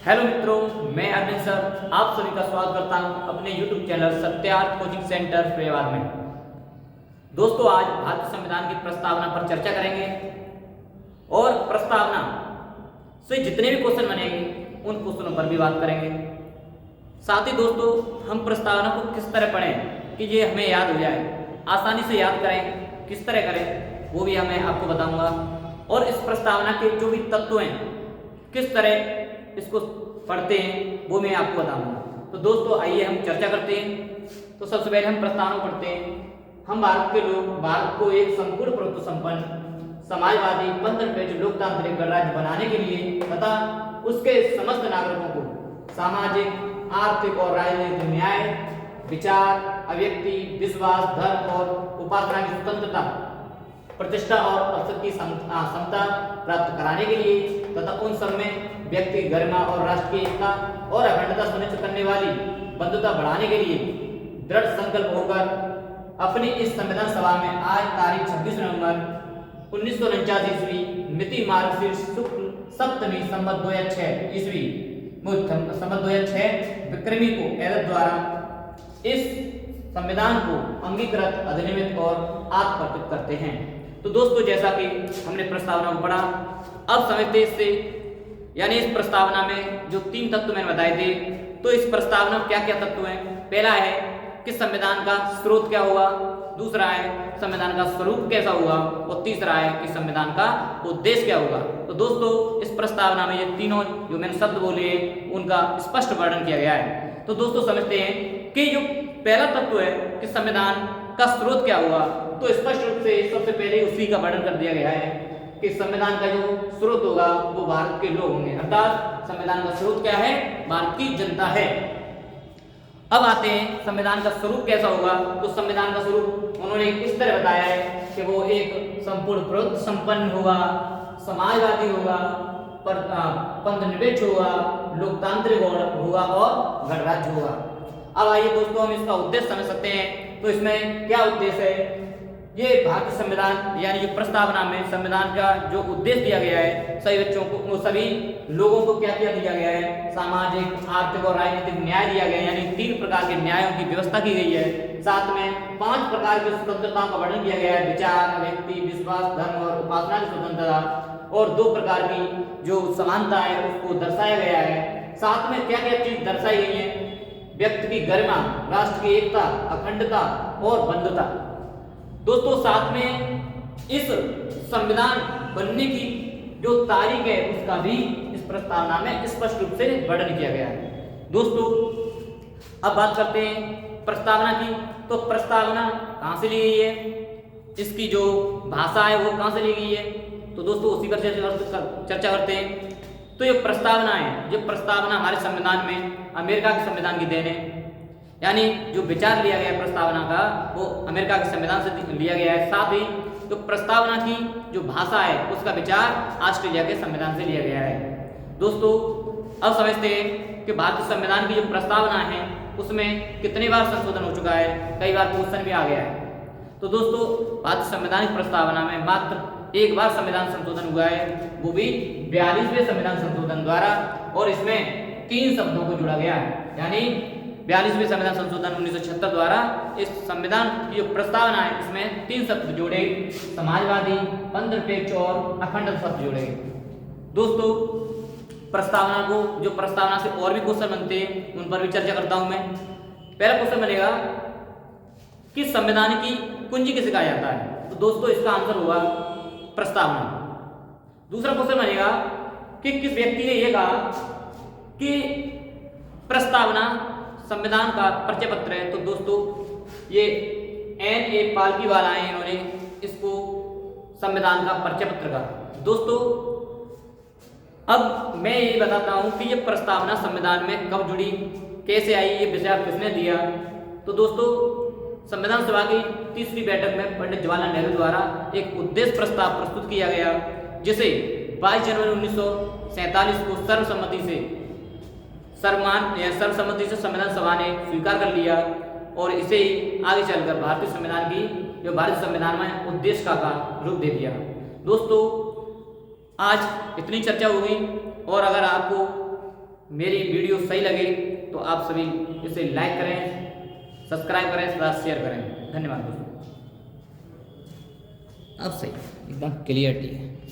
Hello मित्रों, मैं Arvind sir आप सभी का स्वागत करता हूं अपने YouTube channel Satyarth coaching centre Faridabad में। दोस्तों, आज भारतीय संविधान की प्रस्तावना पर चर्चा करेंगे और प्रस्तावना से जितने भी क्वेश्चन बनेंगे उन क्वेश्चनों पर भी बात करेंगे। साथ ही दोस्तों, हम प्रस्तावना को किस तरह पढ़ें कि ये हमें याद हो जाए, आसानी से याद करें, किस तरह करें वो भी मैं आपको बताऊंगा। और इस प्रस्तावना के जो भी तत्व हैं, किस तरह इसको पढ़ते हैं वो मैं आपको बताऊंगा। तो दोस्तों, आइए हम चर्चा करते हैं। तो सबसे पहले हम प्रस्तावना पढ़ते हैं। हम भारत के लोग भारत को एक संपूर्ण प्रभुत्व संपन्न समाजवादी पंथनिरपेक्ष लोकतांत्रिक गणराज्य बनाने के लिए तथा उसके समस्त नागरिकों को सामाजिक, आर्थिक और राजनीतिक न्याय, विचार, अभिव्यक्ति, विश्वास, धर्म और उपासना की स्वतंत्रता, प्रतिष्ठा और अवसर की समता प्राप्त कराने के लिए तथा उन सब में व्यक्ति गरिमा और राष्ट्रीय एकता और अखंडता सुनिश्चित करने वाली बंधुता बढ़ाने के लिए दृढ़ संकल्प होकर अपनी इस संविधान सभा में आज तारीख 26 नवंबर 1949 ईस्वी मिति मार्गशीर्ष शुक्ल सप्तमी संवत 2006 ईस्वी संवत 2006 विक्रमी को एरद द्वारा इस संविधान को अंगीकृत, अधिनियमित और आत्मप्रकट करते हैं। तो दोस्तों, जैसा कि हमने प्रस्तावना को पढ़ा, अब समझते इससे, यानी इस प्रस्तावना में जो 3 तत्व मैंने बताए थे, तो इस प्रस्तावना में क्या क्या तत्व हैं। पहला है कि संविधान का स्रोत क्या होगा, दूसरा है संविधान का स्वरूप कैसा होगा, और तीसरा है कि संविधान का उद्देश्य क्या होगा। तो दोस्तों, इस प्रस्तावना में ये तीनों जो मैंने शब्द बोले उनका स्पष्ट वर्णन किया गया है। तो दोस्तों, समझते हैं कि जो पहला तत्व है कि संविधान का स्रोत क्या होगा, तो स्पष्ट रूप से सबसे पहले उसी का वर्णन कर दिया गया है कि संविधान का जो स्रोत होगा वो भारत के लोग होंगे, अर्थात संविधान का स्रोत क्या है, भारत की जनता है। अब आते हैं संविधान का स्वरूप कैसा होगा। तो संविधान का स्वरूप उन्होंने इस तरह बताया है कि वो एक संपूर्ण प्रभुत्व संपन्न होगा, समाजवादी होगा, पंथनिरपेक्ष होगा, लोकतांत्रिक होगा और गणराज्य होगा। अब आइए दोस्तों, हम इसका उद्देश्य समझ सकते हैं। तो इसमें क्या उद्देश्य है, ये भारतीय संविधान यानी ये प्रस्तावना में संविधान का जो उद्देश्य दिया गया है, सभी बच्चों को, सभी लोगों को क्या क्या दिया गया है, सामाजिक, आर्थिक और राजनीतिक न्याय दिया गया है, यानी 3 प्रकार के न्यायों की व्यवस्था की गई है। साथ में 5 प्रकार की स्वतंत्रताओं का वर्णन किया गया है, विचार, व्यक्ति, विश्वास, धर्म और उपासना की स्वतंत्रता, और 2 प्रकार की जो समानता है उसको दर्शाया गया है। साथ में क्या क्या चीज दर्शाई गई है, व्यक्ति की गरिमा, राष्ट्र की एकता, अखंडता और बंधुता। दोस्तों, साथ में इस संविधान बनने की जो तारीख है उसका भी इस प्रस्तावना में स्पष्ट रूप से वर्णन किया गया है। दोस्तों, अब बात करते हैं प्रस्तावना की। तो प्रस्तावना कहाँ से ली गई है, इसकी जो भाषा है वो कहाँ से ली गई है, तो दोस्तों उसी पर चर्चा करते हैं। तो ये प्रस्तावना है, जो प्रस्तावना हमारे संविधान में अमेरिका के संविधान की देन है, यानी जो विचार लिया गया है प्रस्तावना का वो अमेरिका के संविधान से लिया गया है। साथ ही जो प्रस्तावना की जो भाषा है उसका विचार ऑस्ट्रेलिया के संविधान से लिया गया है। दोस्तों, अब समझते हैं कि भारतीय संविधान की जो प्रस्तावना है उसमें कितनी बार संशोधन हो चुका है, कई बार क्वेश्चन भी आ गया है। तो दोस्तों, भारतीय संविधान की प्रस्तावना में मात्र एक बार संविधान संशोधन हुआ है, वो भी 42वें संविधान संशोधन द्वारा, और इसमें 3 शब्दों को जोड़ा गया है, यानी 42वें संविधान संशोधन 1976 द्वारा इस संविधान की जो प्रस्तावना है इसमें 3 शब्द जोड़े, समाजवादी, पंथनिरपेक्ष और अखंड शब्द जोड़े गए। दोस्तों, प्रस्तावना को जो प्रस्तावना से और भी क्वेश्चन बनते हैं उन पर भी चर्चा करता हूं मैं। पहला क्वेश्चन बनेगा कि संविधान की कुंजी किसे कहा जाता है, तो दोस्तों इसका आंसर होगा प्रस्तावना। दूसरा क्वेश्चन बनेगा कि किस व्यक्ति ने यह कहा कि प्रस्तावना संविधान का परिचय पत्र है, तो दोस्तों ये N.A. पालकीवाला है, इन्होंने इसको संविधान का परिचय पत्र कहा। दोस्तों, अब मैं ये बताता हूं कि ये प्रस्तावना संविधान में कब जुड़ी, कैसे आई, ये विचार किसने दिया। तो दोस्तों, संविधान सभा की 3री बैठक में पंडित जवाहरलाल नेहरू द्वारा एक उद्देश्य प्रस्ताव प्रस्तुत किया गया, जिसे 22 जनवरी 1947 को सर्वसम्मति से संविधान सभा ने स्वीकार कर लिया, और इसे ही आगे चलकर भारतीय संविधान की जो भारतीय संविधान में उद्देश्य का रूप दे दिया। दोस्तों, आज इतनी चर्चा होगी, और अगर आपको मेरी वीडियो सही लगे तो आप सभी इसे लाइक करें, सब्सक्राइब करें तथा शेयर करें। धन्यवाद दोस्तों। अब सही एकदम क्लियरिटी है।